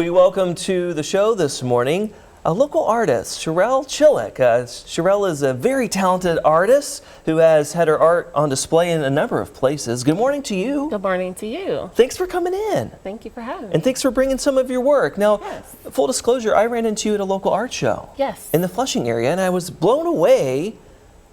We welcome to the show this morning a local artist, Sherell Chillik. Sherell is a very talented artist who has had her art on display in a number of places. Good morning to you. Good morning to you. Thanks for coming in. Thank you for having me. And thanks for bringing some of your work. Now, Yes. full disclosure, I ran into you at a local art show. Yes. In the Flushing area, and I was blown away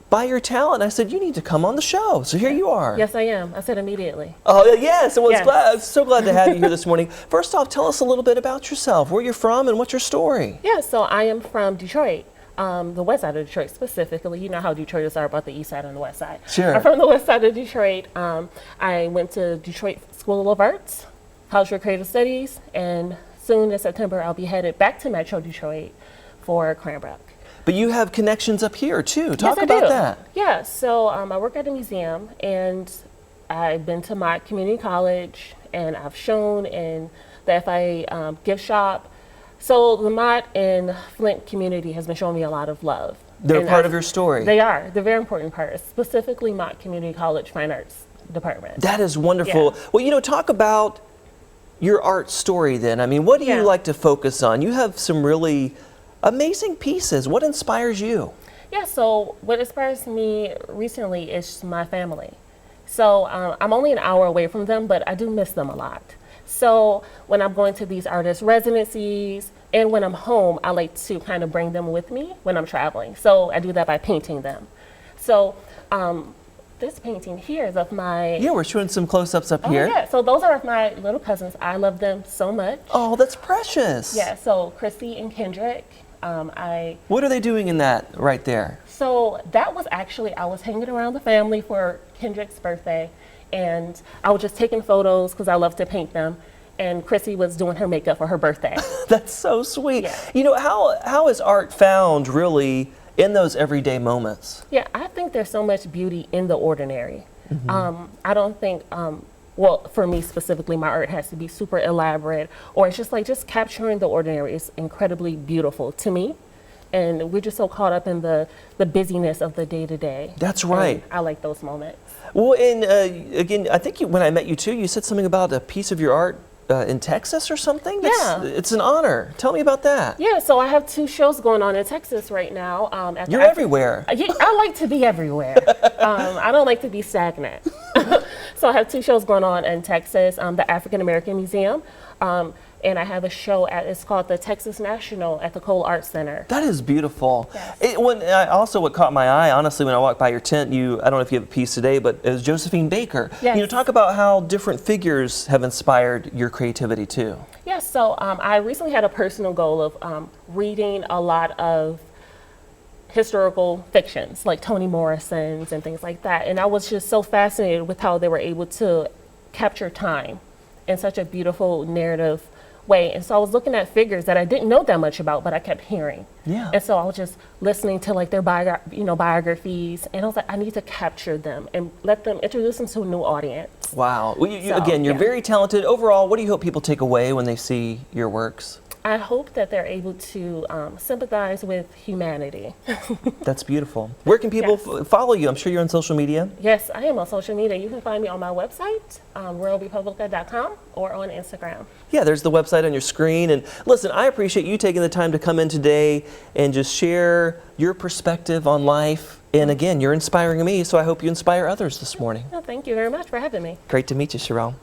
by your talent. I said, you need to come on the show. So here you are. Yes, I am. I said immediately. Oh, yes. Yes. I'm so glad to have you here this morning. First off, tell us a little bit about yourself, where you're from, and what's your story. Yeah, so I am from Detroit, the west side of Detroit specifically. You know how Detroiters are about the east side and the west side. Sure. I'm from the west side of Detroit. I went to Detroit School of Arts, College for Creative Studies, and soon in September I'll be headed back to Metro Detroit for Cranbrook. But you have connections up here, too. Talk Yes, I about do. that. Yeah, so I work at a museum, and I've been to Mott Community College, and I've shown in the FIA gift shop. So the Mott and Flint community has been showing me a lot of love. They're And part of your story. They are. They're very important part, specifically Mott Community College Fine Arts Department. That is wonderful. Yeah. Well, talk about your art story then. I mean, what do you Yeah. like to focus on? You have some really amazing pieces. What inspires you? Yeah, so what inspires me recently is my family. So I'm only an hour away from them, but I do miss them a lot. So when I'm going to these artist residencies and when I'm home, I like to kind of bring them with me when I'm traveling. So I do that by painting them. So this painting here is of my... Yeah, we're showing some close-ups up Oh, here. yeah, so those are of my little cousins. I love them so much. Oh, that's precious. Yeah, so Christy and Kendrick. What are they doing in that right there? So that was actually, I was hanging around the family for Kendrick's birthday, and I was just taking photos because I love to paint them. And Chrissy was doing her makeup for her birthday. That's so sweet. Yeah. How is art found really in those everyday moments? Yeah, I think there's so much beauty in the ordinary. I don't think, well, for me specifically, my art has to be super elaborate, or it's just capturing the ordinary is incredibly beautiful to me. And we're just so caught up in the busyness of the day-to-day. That's right. And I like those moments. Well, and again, I think when I met you too, you said something about a piece of your art in Texas or something? Yeah. It's an honor. Tell me about that. Yeah, so I have 2 shows going on in Texas right now. You're everywhere. Yeah, I like to be everywhere. I don't like to be stagnant. So I have 2 shows going on in Texas, the African American Museum, and I have a show it's called the Texas National at the Cole Arts Center. That is beautiful. Yes. What caught my eye, honestly, when I walked by your tent, I don't know if you have a piece today, but it was Josephine Baker. Yes. Talk about how different figures have inspired your creativity too. Yes, so I recently had a personal goal of reading a lot of historical fictions like Toni Morrison's and things like that. And I was just so fascinated with how they were able to capture time in such a beautiful narrative way. And so I was looking at figures that I didn't know that much about, but I kept hearing. Yeah. And so I was just listening to their biographies, and I was like, I need to capture them and let them introduce them to a new audience. Wow. Well, So, again, you're yeah. very talented. Overall, what do you hope people take away when they see your works? I hope that they're able to sympathize with humanity. That's beautiful. Where can people follow you? I'm sure you're on social media. Yes, I am on social media. You can find me on my website, ruralrepublica.com, or on Instagram. Yeah, there's the website on your screen. And listen, I appreciate you taking the time to come in today and just share your perspective on life. And again, you're inspiring me, so I hope you inspire others this morning. Well, thank you very much for having me. Great to meet you, Sherell.